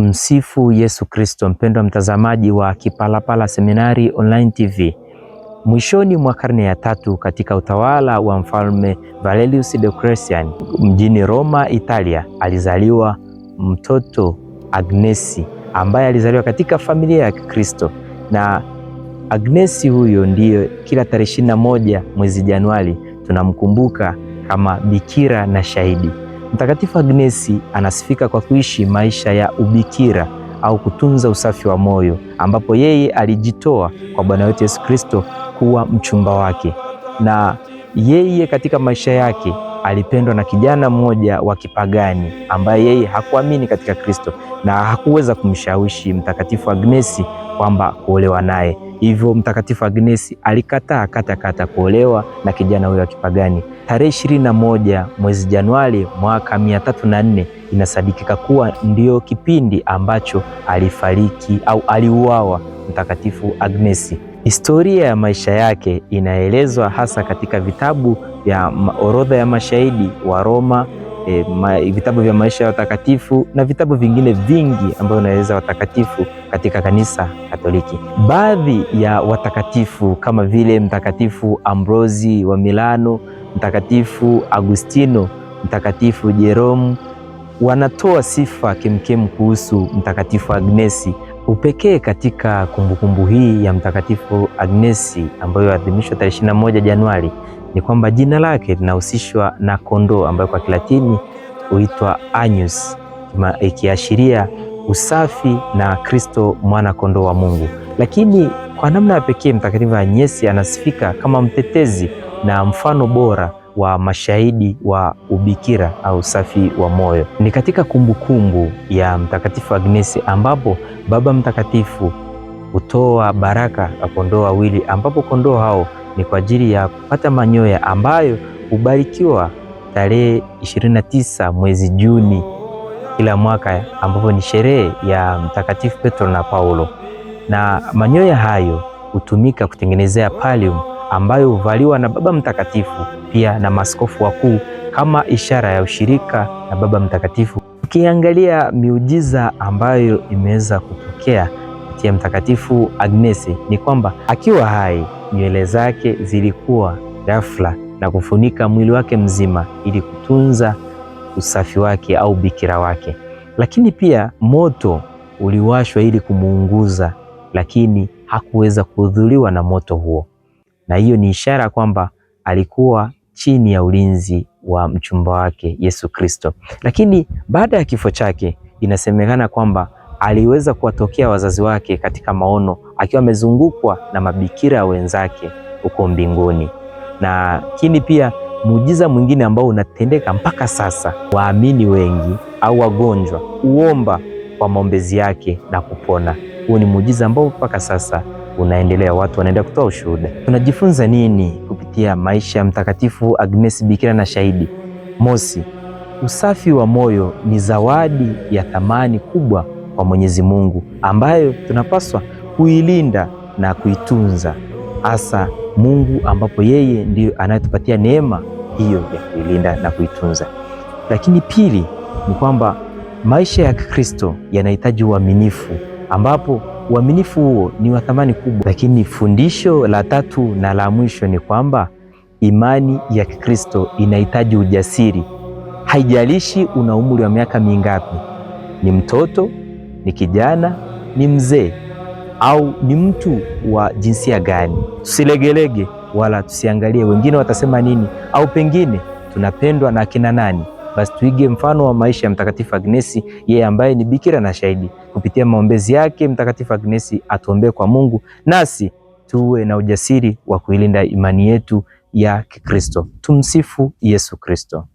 Tumsifu Yesu Kristo. Mpendwa mtazamaji wa Kipalapala Seminari Online TV, mwishoni mwa karne ya 3 katika utawala wa mfalme Valerius Diocletian mjini Roma, Italia, alizaliwa mtoto Agnesi ambaye alizaliwa katika familia ya Kikristo, na Agnesi huyo ndiyo kila tarehe 21 mwezi Januari tunamkumbuka kama bikira na shahidi. Mtakatifu Agnesi anasifika kwa kuishi maisha ya ubikira au kutunza usafi wa moyo, ambapo yeye alijitoa kwa Bwana wetu Yesu Kristo kuwa mchumba wake. Na yeye katika maisha yake alipendwa na kijana mmoja wa kipagani ambaye yeye hakuamini katika Kristo na hakuweza kumshawishi Mtakatifu Agnesi kwamba kuolewa naye. Hivyo Mtakatifu Agnesi alikataa kata kuolewa na kijana huyo wa kipagani. Tarehe 21 mwezi Januari mwaka 304 inasadikika kuwa ndio kipindi ambacho alifariki au aliuawa Mtakatifu Agnesi. Historia ya maisha yake inaelezwa hasa katika vitabu vya orodha ya mashahidi wa Roma, vitabu vya maisha ya watakatifu na vitabu vingine vingi ambavyo vinaeleza watakatifu katika kanisa Katoliki. Baadhi ya watakatifu kama vile Mtakatifu Ambrosi wa Milano, Mtakatifu Agustino, Mtakatifu Jerome wanatoa sifa kemkem kuhusu Mtakatifu Agnesi. Upekee katika kumbukumbu hii ya Mtakatifu Agnesi ambayo huadhimishwa tarehe 21 Januari ni kwamba jina lake linahusishwa na kondoo ambayo kwa Kilatini huitwa Agnus, ikiashiria usafi na Kristo mwana kondoo wa Mungu. Lakini kwa namna ya pekee Mtakatifu Agnesi anasifika kama mtetezi na mfano bora wa mashahidi wa ubikira au usafi wa moyo. Ni katika kumbukumbu ya Mtakatifu Agnesi ambapo Baba Mtakatifu hutoa baraka ya kondoo wawili, ambapo kondoo hao ni kwa ajili ya kupata manyoya ambayo hubarikiwa tarehe 29 mwezi Juni kila mwaka, ambapo ni sherehe ya Mtakatifu Petro na Paulo, na manyoya hayo hutumika kutengenezea pallium ambayo huvaliwa na Baba Mtakatifu pia na maaskofu wakuu kama ishara ya ushirika na Baba Mtakatifu. Ukiangalia miujiza ambayo imeweza kutokea kupitia Mtakatifu Agnesi ni kwamba akiwa hai nywele zake zilikuwa ghafla na kufunika mwili wake mzima ili kutunza usafi wake au bikira wake. Lakini pia moto uliwashwa ili kumuunguza, lakini hakuweza kuhudhuriwa na moto huo, na hiyo ni ishara kwamba alikuwa chini ya ulinzi wa mchumba wake Yesu Kristo. Lakini baada ya kifo chake inasemekana kwamba aliweza kuwatokea wazazi wake katika maono akiwa amezungukwa na mabikira wenzake huko mbinguni. Na lakini pia muujiza mwingine ambao unatendeka mpaka sasa, waamini wengi au wagonjwa huomba kwa maombezi yake na kupona. Huu ni muujiza ambao mpaka sasa unaendelea, watu wanaendelea kutoa ushuhuda. Tunajifunza nini kupitia maisha ya Mtakatifu Agnesi bikira na shahidi? Mosi, usafi wa moyo ni zawadi ya thamani kubwa kwa Mwenyezi Mungu ambayo tunapaswa kuilinda na kuitunza, hasa Mungu ambapo yeye ndiyo anayetupatia neema hiyo ya kuilinda na kuitunza. Lakini pili ni kwamba maisha ya Kristo yanahitaji uaminifu, ambapo uaminifu huo ni wa thamani kubwa. Lakini fundisho la tatu na la mwisho ni kwamba imani ya Kikristo inahitaji ujasiri. Haijalishi una umri wa miaka mingapi, ni mtoto, ni kijana, ni mzee au ni mtu wa jinsia gani, tusilegelege wala tusiangalie wengine watasema nini au pengine tunapendwa na kina nani. Basi tuige mfano wa maisha ya Mtakatifu Agnesi, yeye ambaye ni bikira na shahidi. Kupitia maombezi yake Mtakatifu Agnesi atuombee kwa Mungu, nasi tuwe na ujasiri wa kuilinda imani yetu ya Kikristo. Tumsifu Yesu Kristo.